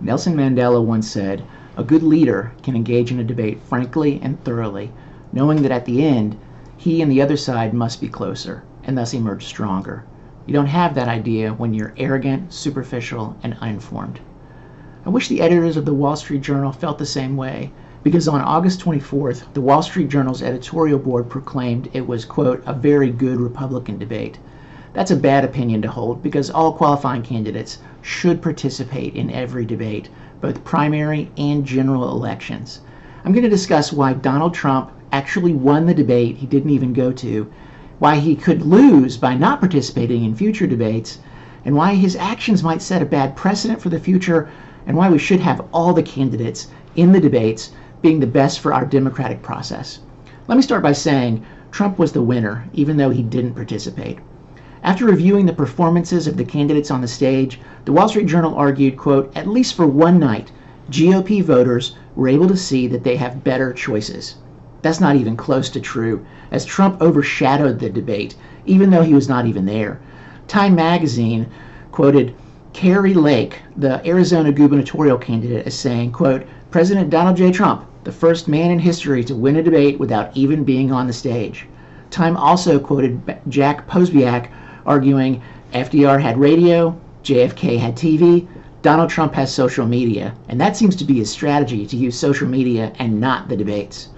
Nelson Mandela once said, "A good leader can engage in a debate frankly and thoroughly, knowing that at the end, he and the other side must be closer, and thus emerge stronger. You don't have that idea when you're arrogant, superficial, and uninformed." I wish the editors of the Wall Street Journal felt the same way, because on August 24th, the Wall Street Journal's editorial board proclaimed it was, quote, "a very good Republican debate." That's a bad opinion to hold, because all qualifying candidates should participate in every debate, both primary and general elections. I'm going to discuss why Donald Trump actually won the debate he didn't even go to, why he could lose by not participating in future debates, and why his actions might set a bad precedent for the future, and why we should have all the candidates in the debates being the best for our democratic process. Let me start by saying Trump was the winner, even though he didn't participate. After reviewing the performances of the candidates on the stage, the Wall Street Journal argued, quote, "At least for one night, GOP voters were able to see that they have better choices." That's not even close to true, as Trump overshadowed the debate, even though he was not even there. Time magazine quoted Kari Lake, the Arizona gubernatorial candidate, as saying, quote, "President Donald J. Trump, the first man in history to win a debate without even being on the stage." Time also quoted Jack Posobiec, arguing FDR had radio, JFK had TV, Donald Trump has social media, and that seems to be his strategy, to use social media and not the debates.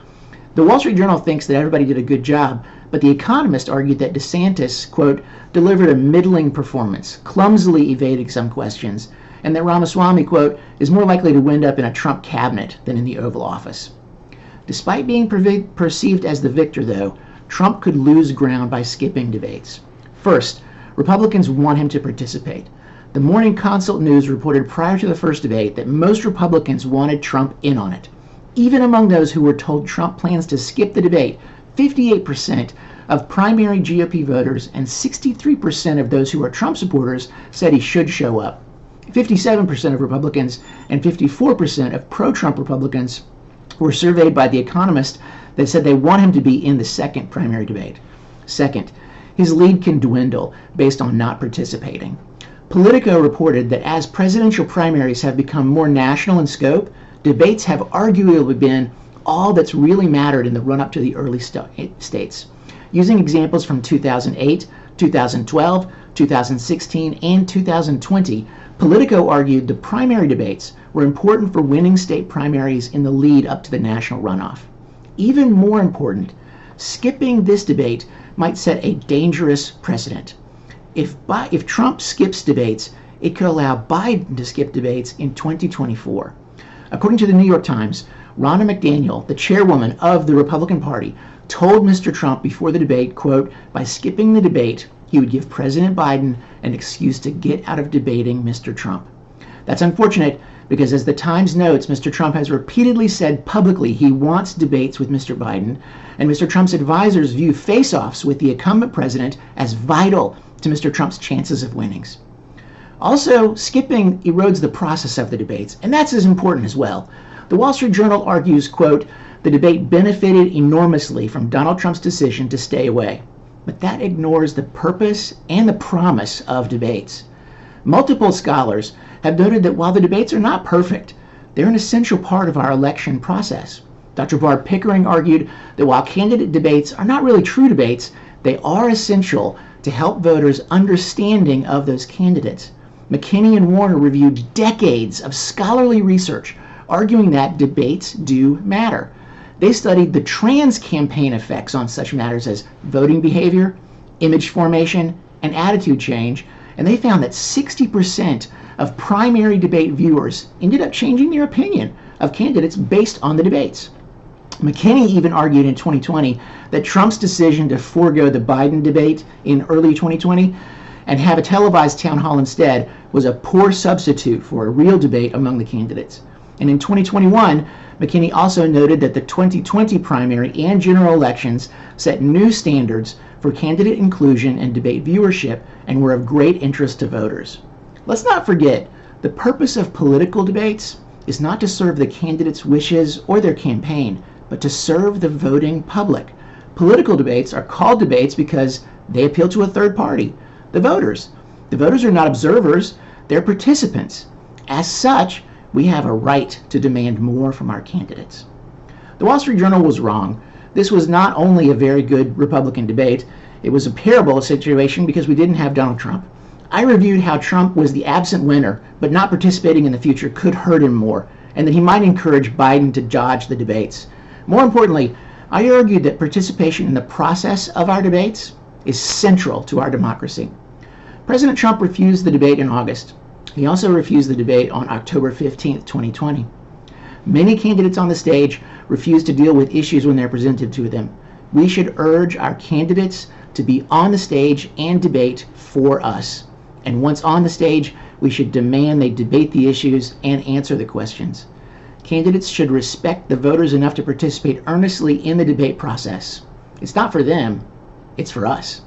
The Wall Street Journal thinks that everybody did a good job, but The Economist argued that DeSantis, quote, "delivered a middling performance, clumsily evading some questions, and that Ramaswamy, quote, "is more likely to wind up in a Trump cabinet than in the Oval Office." Despite being perceived as the victor, though, Trump could lose ground by skipping debates. First, Republicans want him to participate. The Morning Consult News reported prior to the first debate that most Republicans wanted Trump in on it. Even among those who were told Trump plans to skip the debate, 58% of primary GOP voters and 63% of those who are Trump supporters said he should show up. 57% of Republicans and 54% of pro-Trump Republicans were surveyed by The Economist that said they want him to be in the second primary debate. Second, his lead can dwindle based on not participating. Politico reported that as presidential primaries have become more national in scope, debates have arguably been all that's really mattered in the run-up to the early states. Using examples from 2008, 2012, 2016, and 2020, Politico argued the primary debates were important for winning state primaries in the lead up to the national runoff. Even more important, skipping this debate might set a dangerous precedent. If Trump skips debates, it could allow Biden to skip debates in 2024. According to the New York Times, Ronna McDaniel, the chairwoman of the Republican Party, told Mr. Trump before the debate, quote, "by skipping the debate, he would give President Biden an excuse to get out of debating Mr. Trump." That's unfortunate because, as the Times notes, Mr. Trump has repeatedly said publicly he wants debates with Mr. Biden, and Mr. Trump's advisors view face-offs with the incumbent president as vital to Mr. Trump's chances of winnings. Also, skipping erodes the process of the debates, and that's as important as well. The Wall Street Journal argues, quote, "the debate benefited enormously from Donald Trump's decision to stay away." But that ignores the purpose and the promise of debates. Multiple scholars have noted that while the debates are not perfect, they're an essential part of our election process. Dr. Barb Pickering argued that while candidate debates are not really true debates, they are essential to help voters understanding of those candidates. McKinney and Warner reviewed decades of scholarly research arguing that debates do matter. They studied the trans campaign effects on such matters as voting behavior, image formation, and attitude change, and they found that 60% of primary debate viewers ended up changing their opinion of candidates based on the debates. McKinney even argued in 2020 that Trump's decision to forego the Biden debate in early 2020 and have a televised town hall instead was a poor substitute for a real debate among the candidates. And in 2021, McKinney also noted that the 2020 primary and general elections set new standards for candidate inclusion and debate viewership and were of great interest to voters. Let's not forget, the purpose of political debates is not to serve the candidate's wishes or their campaign, but to serve the voting public. Political debates are called debates because they appeal to a third party, the voters. The voters are not observers, they're participants. As such, We have a right to demand more from our candidates. The Wall Street Journal was wrong. This was not only a very good Republican debate, it was a parable situation because we didn't have Donald Trump. I reviewed how Trump was the absent winner, but not participating in the future could hurt him more, and that he might encourage Biden to dodge the debates. More importantly, I argued that participation in the process of our debates is central to our democracy. President Trump refused the debate in August. He also refused the debate on October 15, 2020. Many candidates on the stage refuse to deal with issues when they're presented to them. We should urge our candidates to be on the stage and debate for us. And once on the stage, we should demand they debate the issues and answer the questions. Candidates should respect the voters enough to participate earnestly in the debate process. It's not for them, it's for us.